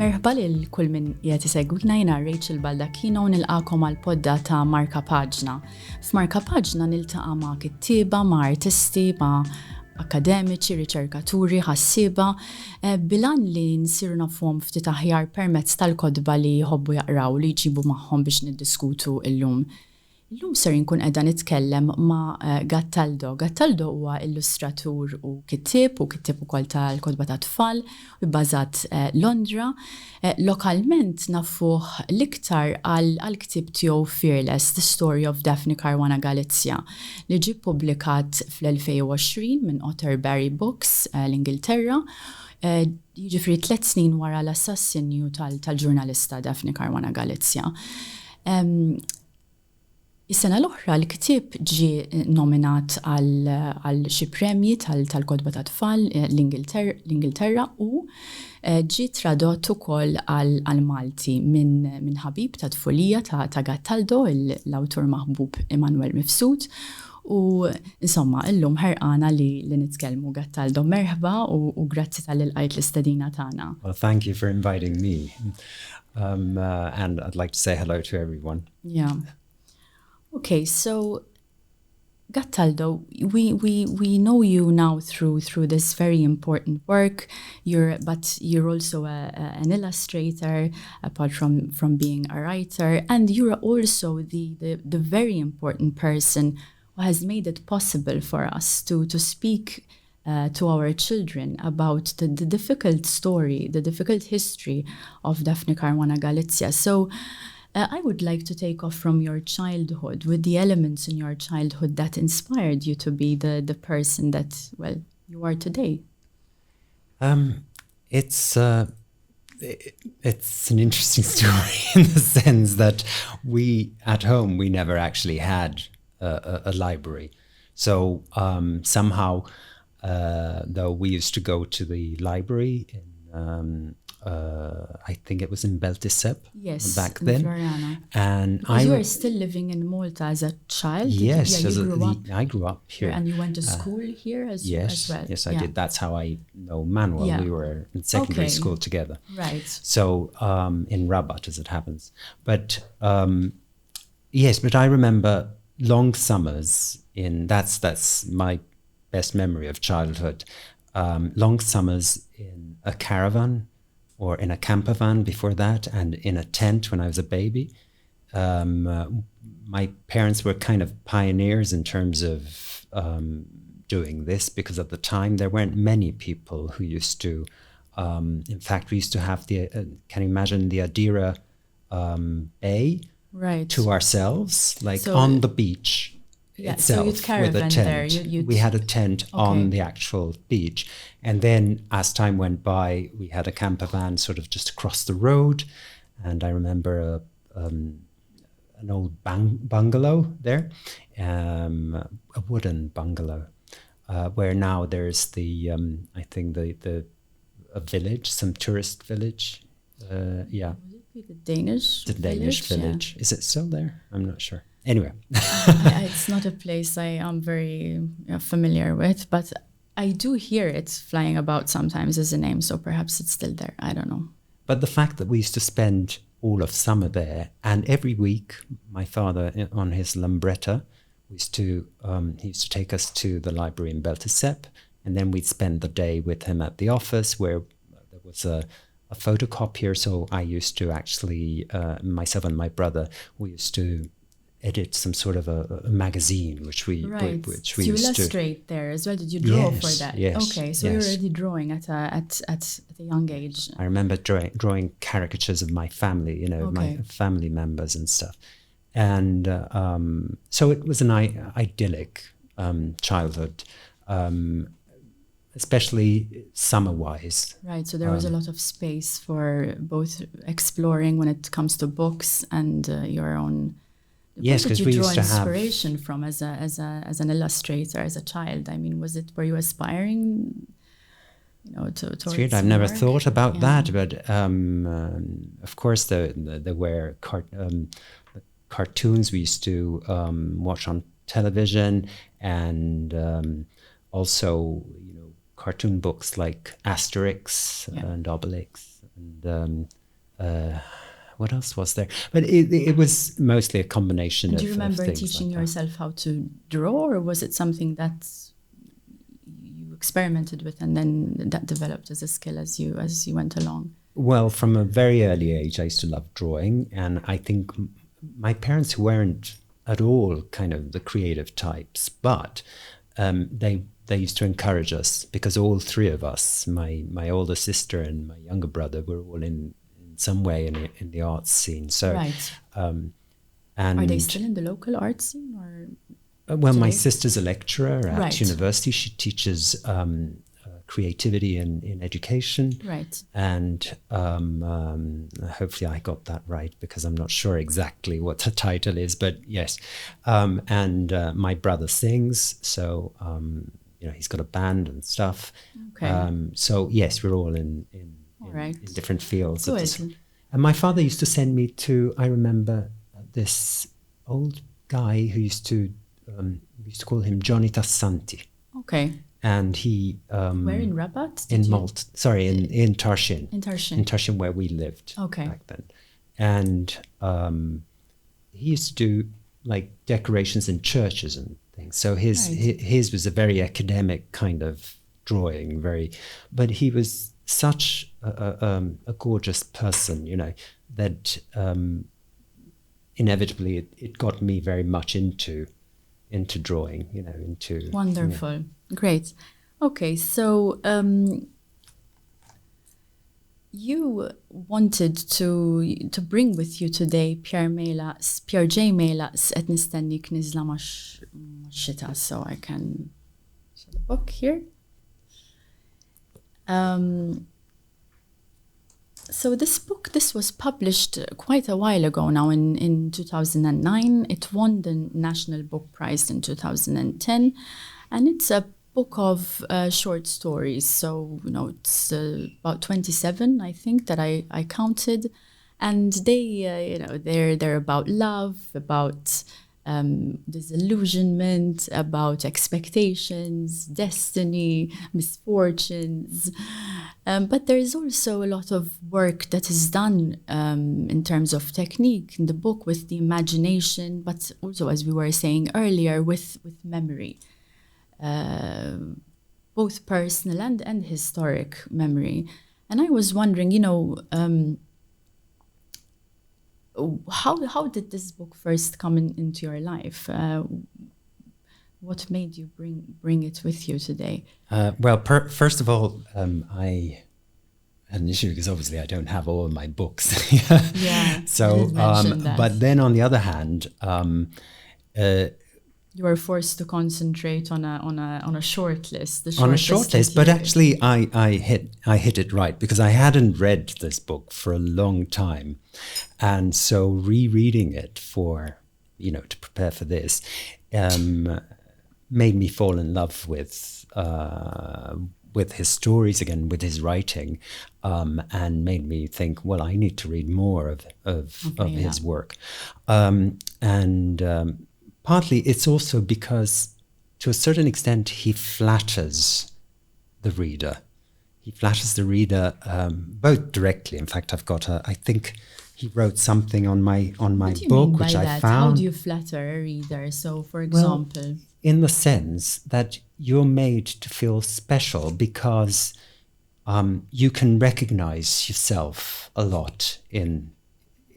Merħba lil kull min qiegħed isegwina jiena Rachel Baldacchino u nilqakom għal podda ta' Markapaġna. F'Markapaġna niltaqa' ma' kittieba, ma' artisti, ma' akademiċi, riċerkaturi, ħassiba, bilan li nsiru nafhom ftit aħjar permezz tal-kotba li jħobbu jaqraw li jġibu magħhom biex niddiskutu illum. Illum ser nkun qiegħda nitkellem ma' Gattaldo. Gattaldo huwa illustratur u kittieb ukoll tal-kotba tat-tfal u bbażat Londra. Lokalment nafuh l-iktar għal-ktieb tiegħu Fearless, The Story of Daphne Caruana Galizia, li ġie ppubblikat fl-2020 minn Otterbury Books l-Ingilterra. Jiġifieri 3 snin wara l-assassinju tal-ġurnalista Daphne Caruana Galizia. Is-sena l-oħra l-ktieb ġie nominat għal xi premji tal-kotba tat-tfal l-Ingilterra u ġie tradott ukoll għal-Malti minn ħabib ta' tfulija ta' Gattaldo, l-awtur maħbub Emanuel Mifsud. U insomma, illum ħerqana li nitkellmu Gattaldo. Merħba u grazzi tal-ilqajt l-istedina tagħna. Well, thank you for inviting me. And I'd like to say hello to everyone. Yeah. Okay, so Gattaldo, we know you now through this very important work. But you're also an illustrator, apart from being a writer, and you're also the very important person who has made it possible for us to speak to our children about the difficult story, the difficult history of Daphne Caruana Galizia. So I would like to take off from your childhood with the elements in your childhood that inspired you to be the person that, well, you are today. It's an interesting story in the sense that we at home, we never actually had a library. So somehow, though we used to go to the library in I think it was in Belle back then. Floriana. And you were still living in Malta as a child? Yes, I grew up here. And you went to school here as well? Yes, I did. That's how I know Manuel. Yeah. We were in secondary school together. Right. So in Rabat, as it happens. But yes, but I remember long summers that's my best memory of childhood. Long summers in a caravan, or in a camper van before that, and in a tent when I was a baby. My parents were kind of pioneers in terms of doing this, because at the time there weren't many people who used to, in fact, we used to have can you imagine the Adira Bay to ourselves, like on the beach. Itself, so with a tent. We had a tent on the actual beach. And then as time went by, we had a camper van sort of just across the road. And I remember an old bungalow there, a wooden bungalow, where now there's I think a village, some tourist village. Yeah. The Danish village. Yeah. Is it still there? I'm not sure. Anyway. It's not a place I am very familiar with, but I do hear it flying about sometimes as a name, so perhaps it's still there. I don't know. But the fact that we used to spend all of summer there, and every week my father on his Lambretta he used to take us to the library in Belle, and then we'd spend the day with him at the office where there was a photocopier. So I used to actually, myself and my brother, we used to edit some sort of a magazine, which we used to illustrate there as well. Did you draw for that? Yes. Okay, so you're already drawing at a young age. I remember drawing caricatures of my family, my family members and stuff, and so it was an idyllic childhood, especially summer-wise. Right. So there was a lot of space for both exploring when it comes to books and your own. Yes, because we used to have inspiration from as an illustrator as a child. I mean, were you aspiring, towards it's weird. I've never thought about that, but of course there were cartoons we used to watch on television, and also cartoon books like Asterix and Obelix, and what else was there? But it was mostly a combination of things. Do you remember teaching yourself how to draw, or was it something that you experimented with and then that developed as a skill as you went along? Well, from a very early age, I used to love drawing, and I think my parents weren't at all kind of the creative types, but they used to encourage us, because all three of us, my older sister and my younger brother, were all in some way in the arts scene. So, right. And are they still in the local art scene, or? Well, my sister's a lecturer at right. university. She teaches creativity in education. Right. And hopefully I got that right, because I'm not sure exactly what the title is, but yes. And my brother sings, so he's got a band and stuff. Okay. So yes, we're all in right. in different fields. Good. And my father used to send me to, I remember this old guy who used to, we used to call him Johnny Tassanti. Okay. And he... where in Rabat? In Malta. Sorry, in Tarshin. In Tarshin. In Tarshin, where we lived back then. And he used to do like decorations in churches and things. So his was a very academic kind of drawing, but he was such a gorgeous person, that inevitably it got me very much into drawing, into... Wonderful. Great. Okay, so you wanted to bring with you today Pierre J. Qed Nistenniek Nieżla max-Xita, so I can show the book here. So this was published quite a while ago now, in 2009. It won the National Book Prize in 2010, and it's a book of short stories. So it's about 27, I think, that I counted, and they're about love, about disillusionment, about expectations, destiny, misfortunes. But there is also a lot of work that is done in terms of technique in the book, with the imagination, but also, as we were saying earlier, with memory, both personal and historic memory. And I was wondering, how did this book first come into your life? What made you bring it with you today? Well, first of all, I had an issue because obviously I don't have all of my books. Yeah. So, but then on the other hand, you were forced to concentrate on a short list. On a short list, but actually I hit it right, because I hadn't read this book for a long time, and so rereading it to prepare for this made me fall in love with his stories again, with his writing, and made me think, well, I need to read more of his work, partly it's also because, to a certain extent, he flatters the reader. He flatters the reader both directly. In fact, I think he wrote something on my book, which I found. How do you flatter a reader? So, for example, in the sense that you're made to feel special, because you can recognize yourself a lot in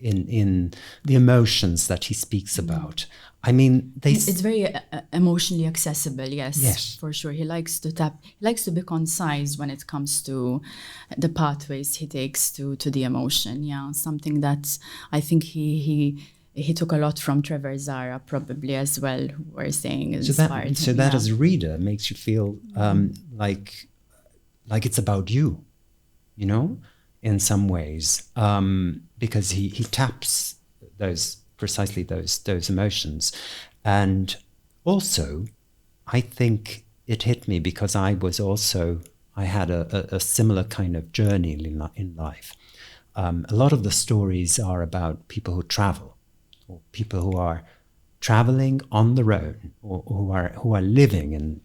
the emotions that he speaks about. I mean, it's very emotionally accessible. Yes, for sure. He likes to be concise when it comes to the pathways he takes to the emotion. Yeah, something that I think he took a lot from Trevor Zara, probably, as well, who were saying inspired him. So that as a reader makes you feel like it's about you, in some ways, because he taps precisely those emotions. And also, I think it hit me because I had a similar kind of journey in life. A lot of the stories are about people who travel, or people who are traveling on the road, or who are living in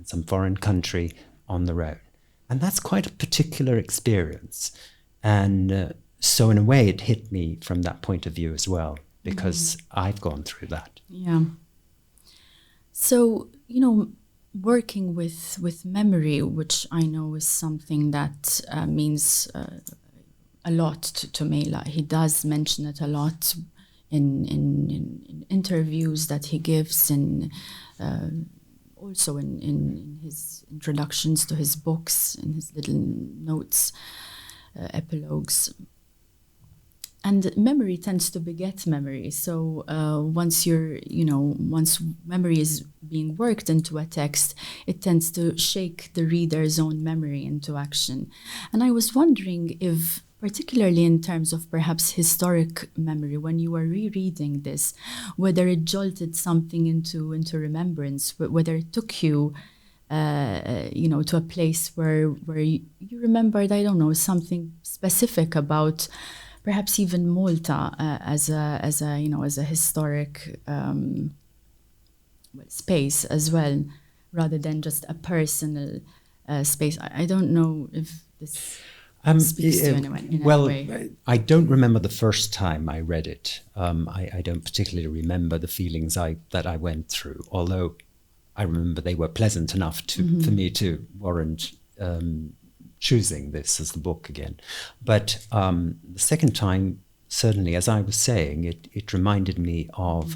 some foreign country on the road. And that's quite a particular experience. And so in a way, it hit me from that point of view as well, because I've gone through that. Yeah. So, working with memory, which I know is something that means a lot to Mela. He does mention it a lot in interviews that he gives, and also in his introductions to his books, in his little notes, epilogues. And memory tends to beget memory. So once memory is being worked into a text, it tends to shake the reader's own memory into action. And I was wondering if, particularly in terms of perhaps historic memory, when you were rereading this, whether it jolted something into remembrance, whether it took you, to a place where you remembered, I don't know, something specific about perhaps even Malta as a historic space as well, rather than just a personal space. I don't know if this speaks to anyone in any way. I don't remember the first time I read it. I don't particularly remember the feelings that I went through, although I remember they were pleasant enough for me to warrant choosing this as the book again. But the second time, certainly, as I was saying, it reminded me of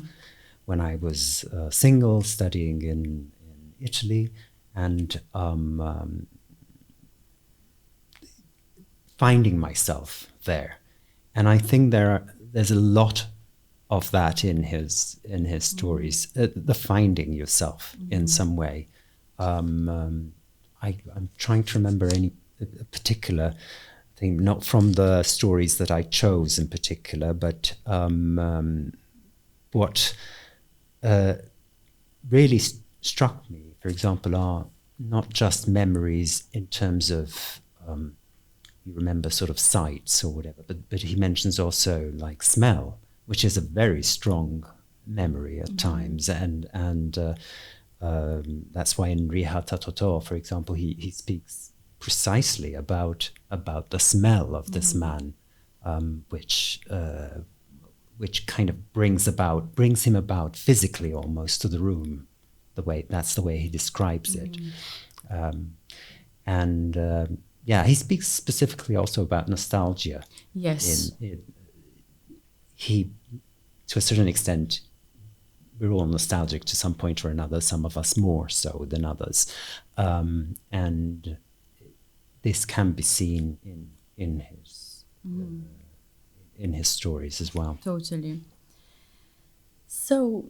when I was single, studying in Italy, and finding myself there. And I think there's a lot of that in his stories, the finding yourself in some way. I'm trying to remember any particular thing, not from the stories that I chose in particular, but what really struck me, for example, are not just memories in terms of you remember sort of sights or whatever, but he mentions also like smell, which is a very strong memory at times, and that's why in Riha Tatoto, for example, he speaks precisely about the smell of this man, which kind of brings him about physically almost to the room. That's the way he describes it, he speaks specifically also about nostalgia. Yes, he, to a certain extent, we're all nostalgic to some point or another. Some of us more so than others, and this can be seen in his stories as well. Totally. So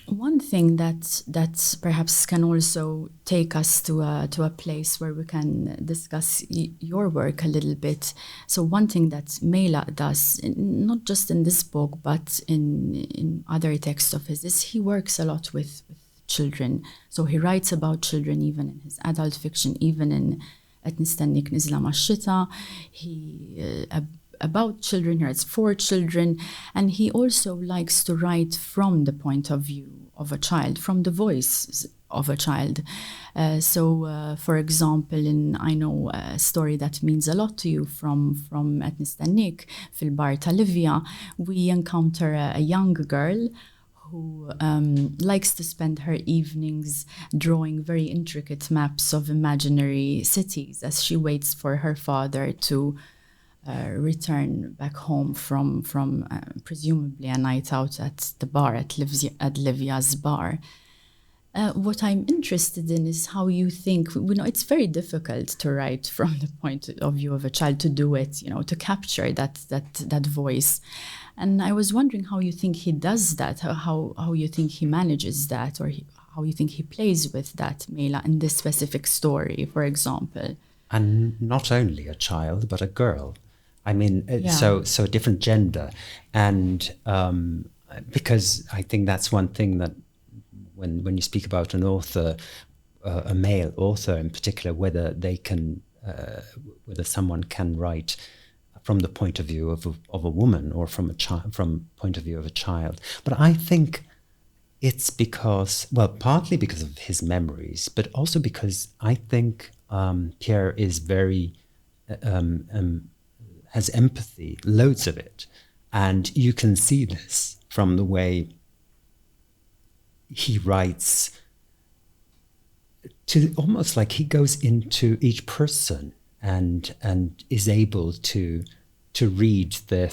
one thing that perhaps can also take us to a place where we can discuss your work a little bit. So one thing that Mela does, not just in this book, but in other texts of his, is he works a lot with children. So he writes about children even in his adult fiction, even in Qed Nistenniek Nieżla max-Xita. About children, he writes for children, and he also likes to write from the point of view of a child, from the voice of a child. For example, I know a story that means a lot to you from Qed Nistenniek, fil-bar tal-Livja, we encounter a young girl who likes to spend her evenings drawing very intricate maps of imaginary cities as she waits for her father to return back home from presumably a night out at the bar, at Livja's bar. What I'm interested in is how you think, it's very difficult to write from the point of view of a child, to do it, to capture that voice. And I was wondering how you think he does that, how you think he manages that, or how you think he plays with that, Mela, in this specific story, for example. And not only a child, but a girl. I mean, so a different gender. And because I think that's one thing that when you speak about an author, a male author in particular, whether someone can write from the point of view of a woman or from point of view of a child. But I think it's because, well, partly because of his memories, but also because I think Pierre is very, has empathy, loads of it. And you can see this from the way he writes, to almost like he goes into each person and is able to read their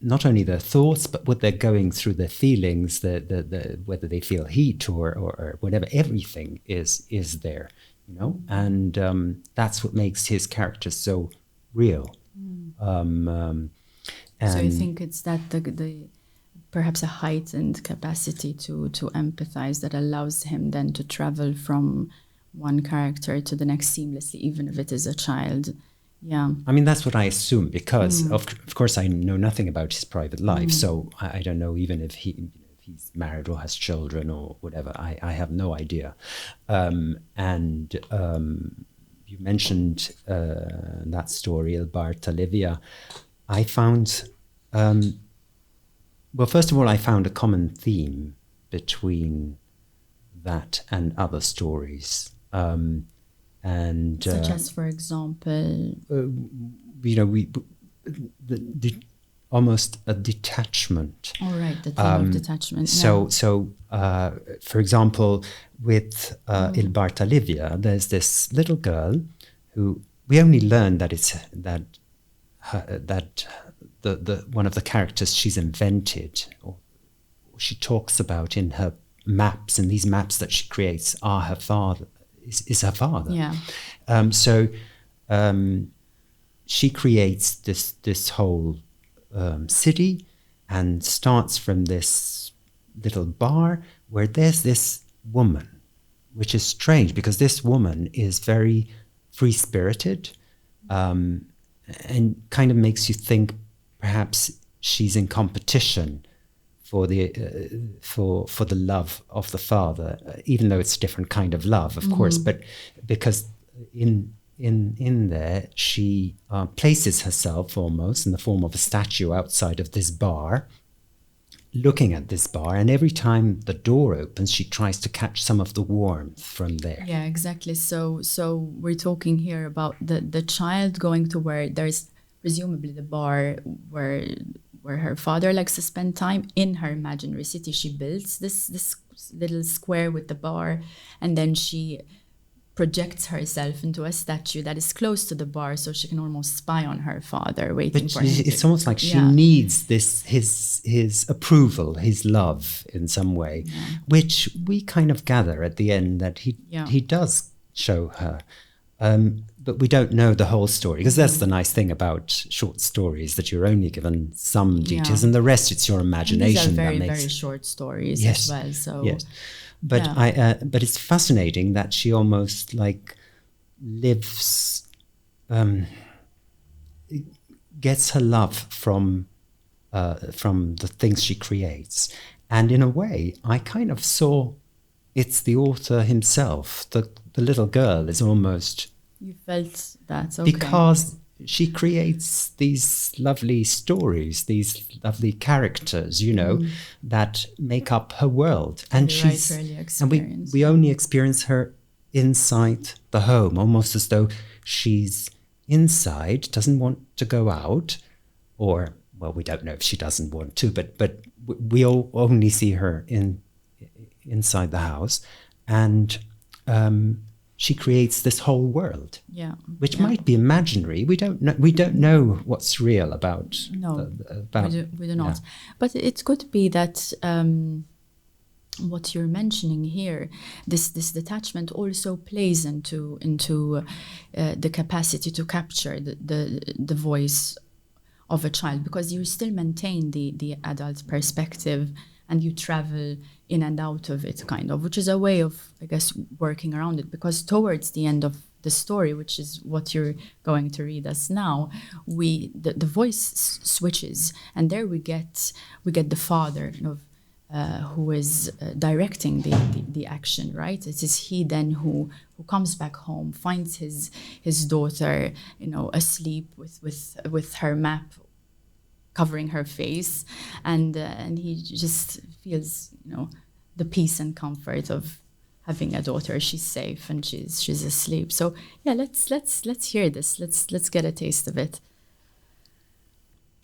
not only their thoughts, but what they're going through, their feelings, the whether they feel heat or whatever. Everything is there, you know, and that's what makes his character so real. And so you think it's that the perhaps a heightened capacity to empathize that allows him then to travel from one character to the next seamlessly, even if it is a child. Yeah. I mean, that's what I assume, because of course I know nothing about his private life, so I don't know even if he's married or has children or whatever. I have no idea. And you mentioned that story, Il-Bartalivia. I found, well, first of all, I found a common theme between that and other stories. And such as, for example, you know, the almost a detachment. All right, the theme of detachment. So, for example, with Il-Bartalivia, there's this little girl who we only learn that it's that the one of the characters she's invented, or she talks about in her maps, and these maps that she creates are her father. Is her father. Yeah. So she creates this whole city, and starts from this little bar where there's this woman, which is strange because this woman is very free-spirited, and kind of makes you think perhaps she's in competition for the love of the father, even though it's a different kind of love, of course, but because in there she places herself almost in the form of a statue outside of this bar, looking at this bar, and every time the door opens, she tries to catch some of the warmth from there. Yeah, exactly. So we're talking here about the child going to where there's presumably the bar where her father likes to spend time. In her imaginary city, she builds this little square with the bar, and then she projects herself into a statue that is close to the bar, so she can almost spy on her father, waiting for him. It's almost like she needs this his approval, his love in some way, which we kind of gather at the end that he does show her. But we don't know the whole story, because that's the nice thing about short stories, that you're only given some details, and the rest it's your imagination. These are very very short stories as well. So yes, but but it's fascinating that she almost like lives, gets her love from the things she creates, and in a way, I kind of saw it's the author himself. The little girl is almost... You felt that, okay. Because she creates these lovely stories, these lovely characters, you know, that make up her world. And we only experience her inside the home, almost as though she's inside, doesn't want to go out, or, well, we don't know if she doesn't want to, but we all only see her inside the house, and she creates this whole world, which might be imaginary. We don't know what's real about. No, we do not. But it could be that what you're mentioning here, this detachment also plays into the capacity to capture the voice of a child, because you still maintain the adult perspective, and you travel in and out of it, kind of, which is a way of, I guess, working around it. Because towards the end of the story, which is what you're going to read us now, the voice switches, and there we get the father, who is directing the action, right? It is he then who comes back home, finds his daughter, asleep with her map covering her face, and he just feels, the peace and comfort of having a daughter. She's safe and she's asleep. So yeah, let's hear this. Let's get a taste of it.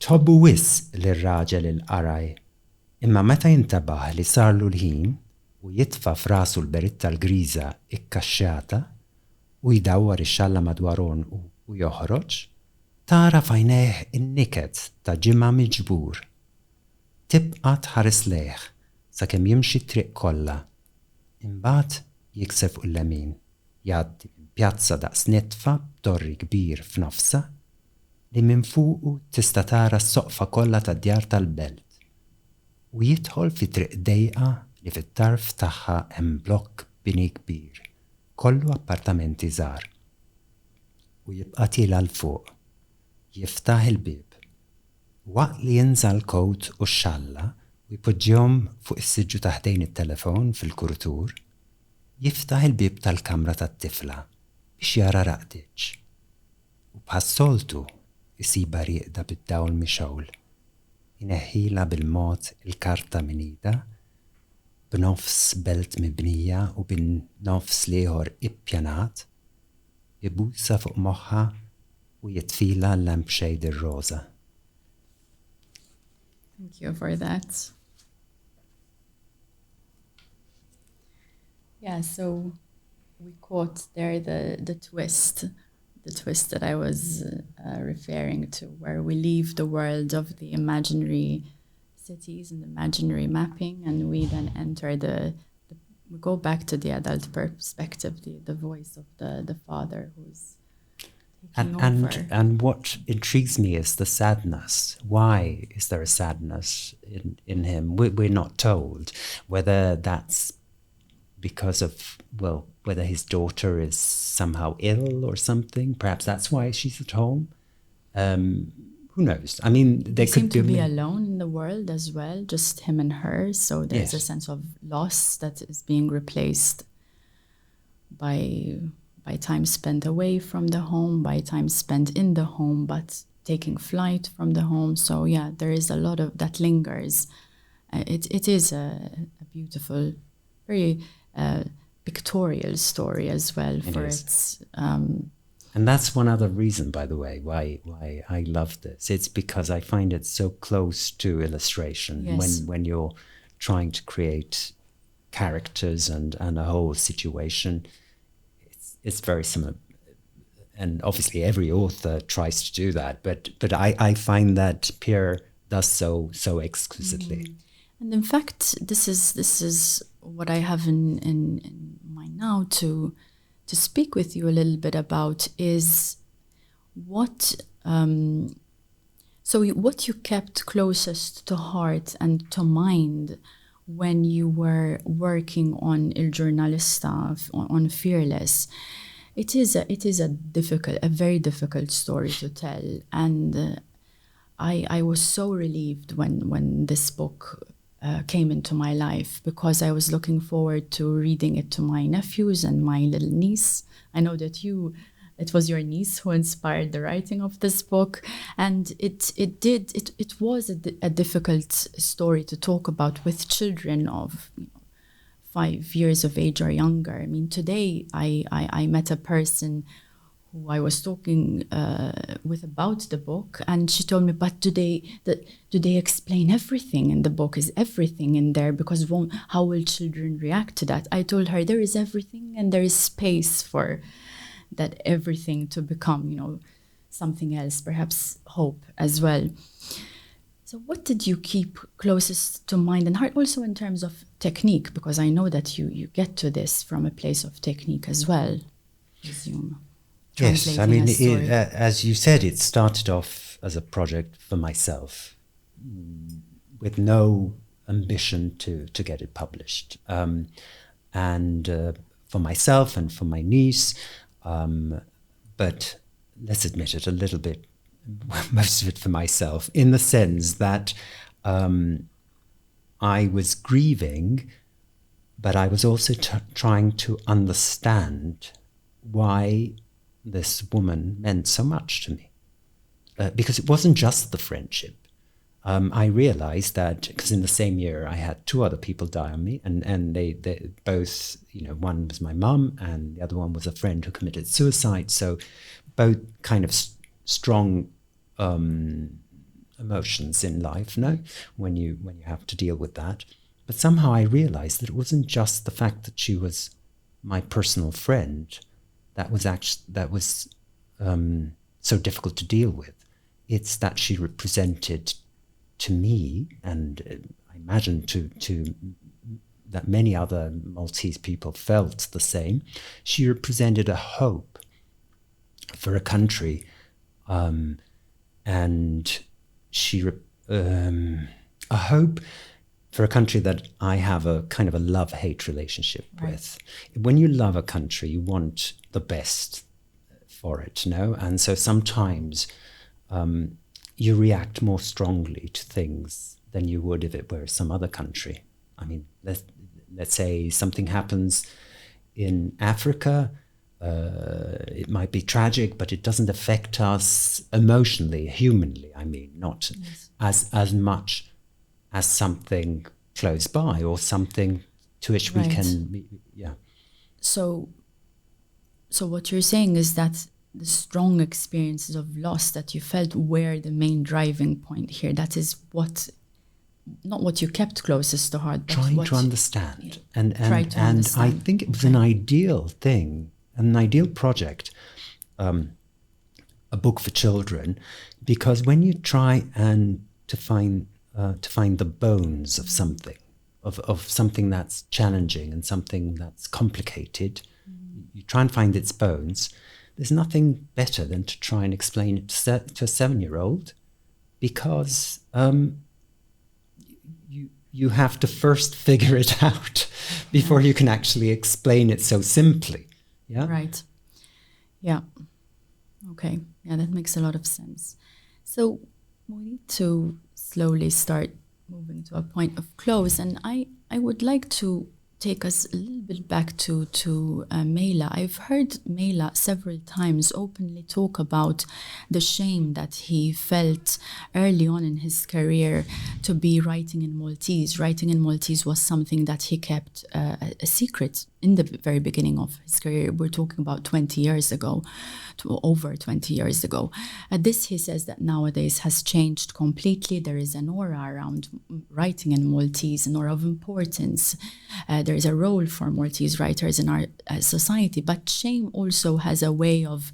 Tħobbu wis l-raġel il-qaraj, imma meta jintabaħ li sarlu l-ħin u jitfa f'rasu l-beritta l-griża ikkaxxata u jdawwar ix-xalla madwarhom u joħroġ, tara f'għajnejh in-niket ta' ġimgħa miġbur. Tibqa' tħares lejh sakemm jimxi t-triq kollha. Imbagħad jikseb fuq l-lemin, jgħaddi minn pjazza daqs nitfa b'torri kbir f'nofsa li minn fuqu tista' tara s-soqfa kollha tad-djar tal-belt u jidħol fi triq dejqa li fit-tarf tagħha hemm blokk bini kbir, kollu appartamenti żgħar. U jibqa' tiela l fuq, jiftaħ il-bieb. Waqt li jinżal l-kowt u x-xalla u jpoġġihom fuq is-siġġu taħdejn it-telefon fil-kurtur, jiftaħ il-bieb tal-kamra tat-tifla biex jara raqdiċ. U bħas-soltu isiba rieqda bid-dawl mixawl. Ineħħila bil-mod il-karta minida, b'nofs belt mibnija u bin-nofs liħor ippjanat, ibusa fuq moħħa u jitfila l-lampshade ir-roża. Thank you for that. Yeah, so we caught there the twist that I was referring to, where we leave the world of the imaginary cities and imaginary mapping, and we then enter we go back to the adult perspective, the voice of the father who's taking over. And what intrigues me is the sadness. Why is there a sadness in him? We're not told whether that's because of, well, whether his daughter is somehow ill or something. Perhaps that's why she's at home. Who knows? I mean, they could seem to be alone in the world as well, just him and her. So there's a sense of loss that is being replaced by time spent away from the home, by time spent in the home, but taking flight from the home. So yeah, there is a lot of that lingers. It is a beautiful, very pictorial story as well for its and that's one other reason, by the way, why I love this. It's because I find it so close to illustration. Yes. When you're trying to create characters and a whole situation, it's very similar. And obviously every author tries to do that, but I find that Pierre does so exquisitely. And in fact, this is what I have in mind now to speak with you a little bit about is what what you kept closest to heart and to mind when you were working on Il-Ġurnalista, on Fearless. It is a very difficult story to tell, and I was so relieved when this book came into my life, because I was looking forward to reading it to my nephews and my little niece. I know that it was your niece who inspired the writing of this book, and it was a difficult story to talk about with children of 5 years of age or younger. I mean, today I met a person who I was talking with about the book, and she told me, but do they explain everything in the book? Is everything in there? Because how will children react to that? I told her there is everything, and there is space for that everything to become, something else, perhaps hope as well. So what did you keep closest to mind and heart, also in terms of technique? Because I know that you get to this from a place of technique as well, I assume. Yes, I mean, as you said, it started off as a project for myself, with no ambition to get it published. And for myself and for my niece, but let's admit it, a little bit, most of it for myself, in the sense that I was grieving, but I was also trying to understand why this woman meant so much to me. Because it wasn't just the friendship. I realized that, because in the same year I had two other people die on me, and they both, one was my mum and the other one was a friend who committed suicide. So both kind of strong emotions in life, when you have to deal with that. But somehow I realized that it wasn't just the fact that she was my personal friend that was so difficult to deal with. It's that she represented to me, and I imagine to that many other Maltese people felt the same. She represented a hope for a country, and a hope for a country that I have a kind of a love-hate relationship with. When you love a country, you want the best for it, And so sometimes you react more strongly to things than you would if it were some other country. I mean, let's say something happens in Africa. It might be tragic, but it doesn't affect us emotionally, humanly. I mean, not as much as something close by or something to which we can, So what you're saying is that the strong experiences of loss that you felt were the main driving point here. That is not what you kept closest to heart, but trying to understand. And understand. I think it was an ideal thing, an ideal project, a book for children, because when you try and to find the bones of something, of something that's challenging and something that's complicated, you try and find its bones. There's nothing better than to try and explain it to a 7-year-old, because you have to first figure it out before you can actually explain it so simply. Yeah. Right. Yeah. Okay. Yeah, that makes a lot of sense. So we need to slowly start moving to a point of close, and I would like to take us a little bit back to Mela. I've heard Mela several times openly talk about the shame that he felt early on in his career to be writing in Maltese. Writing in Maltese was something that he kept a secret in the very beginning of his career. We're talking about 20 years ago, over 20 years ago. This, he says, that nowadays has changed completely. There is an aura around writing in Maltese, an aura of importance. There is a role for Maltese writers in our society, but shame also has a way of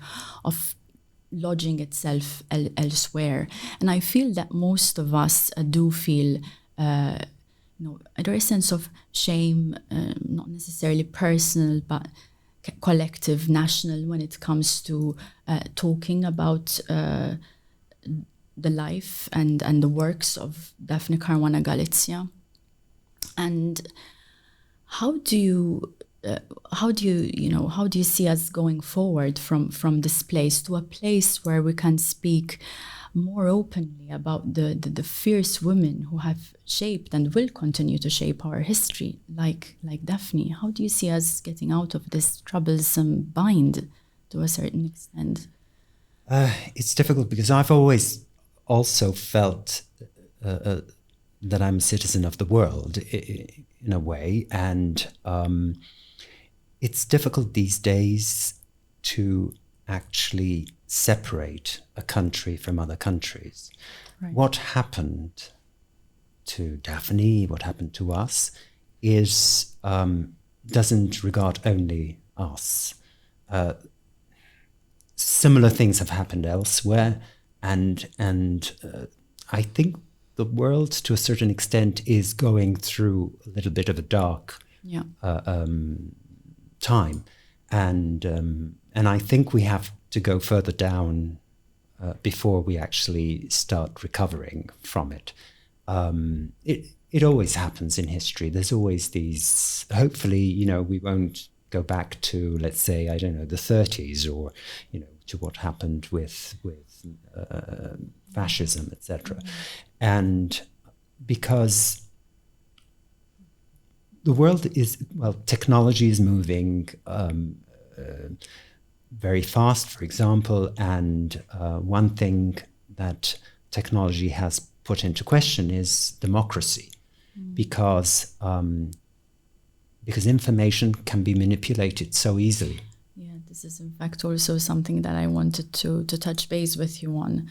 lodging itself elsewhere. And I feel that most of us do feel there is a sense of shame, not necessarily personal, but collective, national, when it comes to talking about the life and the works of Daphne Caruana Galizia. And how do you see us going forward from this place to a place where we can speak more openly about the fierce women who have shaped and will continue to shape our history, like Daphne? How do you see us getting out of this troublesome bind to a certain extent? It's difficult because I've always also felt that I'm a citizen of the world in a way, and it's difficult these days to actually separate a country from other countries. Right. What happened to Daphne, what happened to us, is doesn't regard only us. Similar things have happened elsewhere, and I think the world, to a certain extent, is going through a little bit of a dark time, and I think we have to go further down before we actually start recovering from it. It always happens in history. There's always these. Hopefully, we won't go back to, let's say, I don't know, the 30s, or to what happened with fascism, etc. And because the world is, technology is moving very fast, for example, and one thing that technology has put into question is democracy, because information can be manipulated so easily. Yeah, this is in fact also something that I wanted to touch base with you on.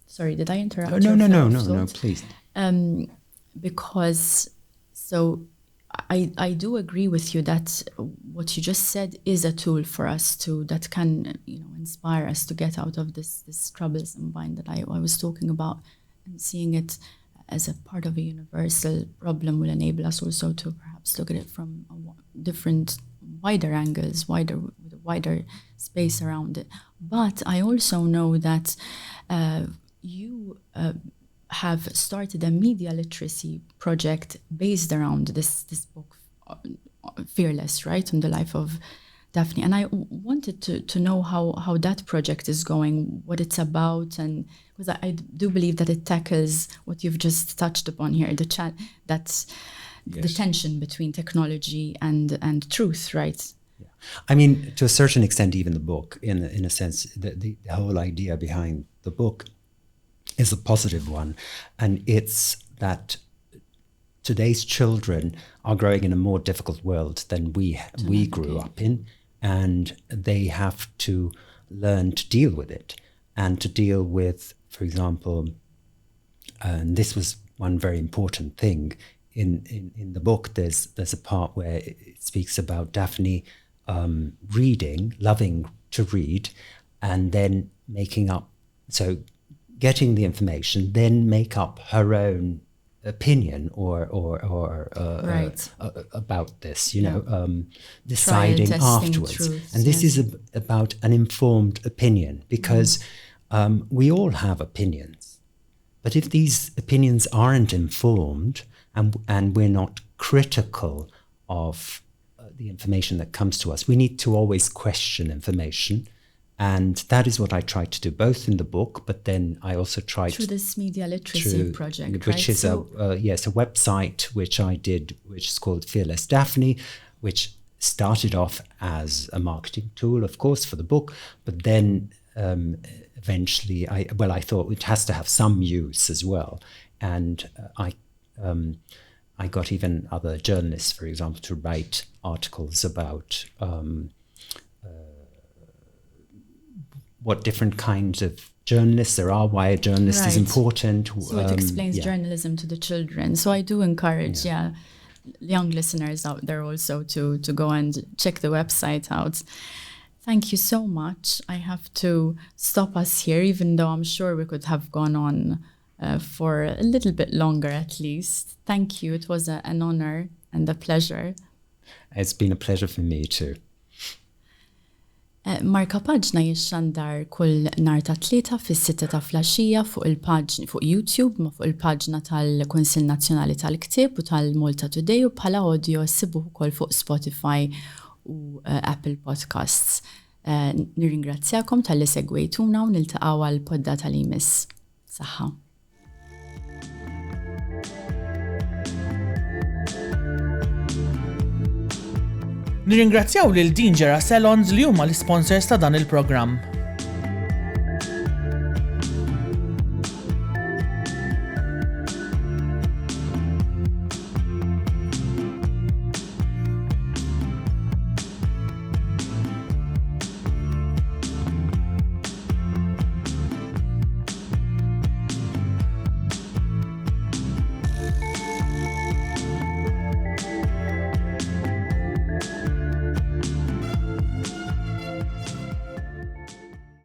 Sorry, did I interrupt? Oh, no, please. Because so I do agree with you that what you just said is a tool for us that can inspire us to get out of this troublesome bind that I was talking about, and seeing it as a part of a universal problem will enable us also to perhaps look at it from different wider angles, with a wider space around it. But I also know that you have started a media literacy project based around this book, Fearless, right, on the life of Daphne. And I wanted to know how that project is going, what it's about, and because I do believe that it tackles what you've just touched upon here, that's the tension between technology and truth, right? Yeah. I mean, to a certain extent, even the book, in a sense, the whole idea behind the book is a positive one, and it's that today's children are growing in a more difficult world than we grew up in, and they have to learn to deal with it, and to deal with, for example, and this was one very important thing in the book. There's a part where it speaks about Daphne loving to read, and then getting the information, then make up her own opinion or about this, deciding afterwards. Truths, and this is about an informed opinion, because we all have opinions. But if these opinions aren't informed and we're not critical of the information that comes to us, we need to always question information. And that is what I tried to do, both in the book, but then I also tried through this media literacy project, which is a website which I did, which is called Fearless Daphne, which started off as a marketing tool, of course, for the book, but then eventually I thought it has to have some use as well, and I got even other journalists, for example, to write articles about what different kinds of journalists there are, why a journalist is important. So it explains journalism to the children. So I do encourage, young listeners out there also to go and check the website out. Thank you so much. I have to stop us here, even though I'm sure we could have gone on for a little bit longer at least. Thank you. It was an honor and a pleasure. It's been a pleasure for me too. Markapaġna jixxandar kull nhar ta' tlieta fis-6 ta' filgħaxija fuq YouTube, ma fuq il-paġna tal-Kunsill Nazzjonali tal-Ktieb u tal-Malta Today, u bħala audio ssibuh ukoll fuq Spotify u Apple Podcasts. Nirringrazzjakom tal-li segwejtuna u niltaqgħu għal podda tal-imiss. Saħħa. Nirringrazzjaw lil Dinġera Salons li huma l-sponsors ta' dan il-programm.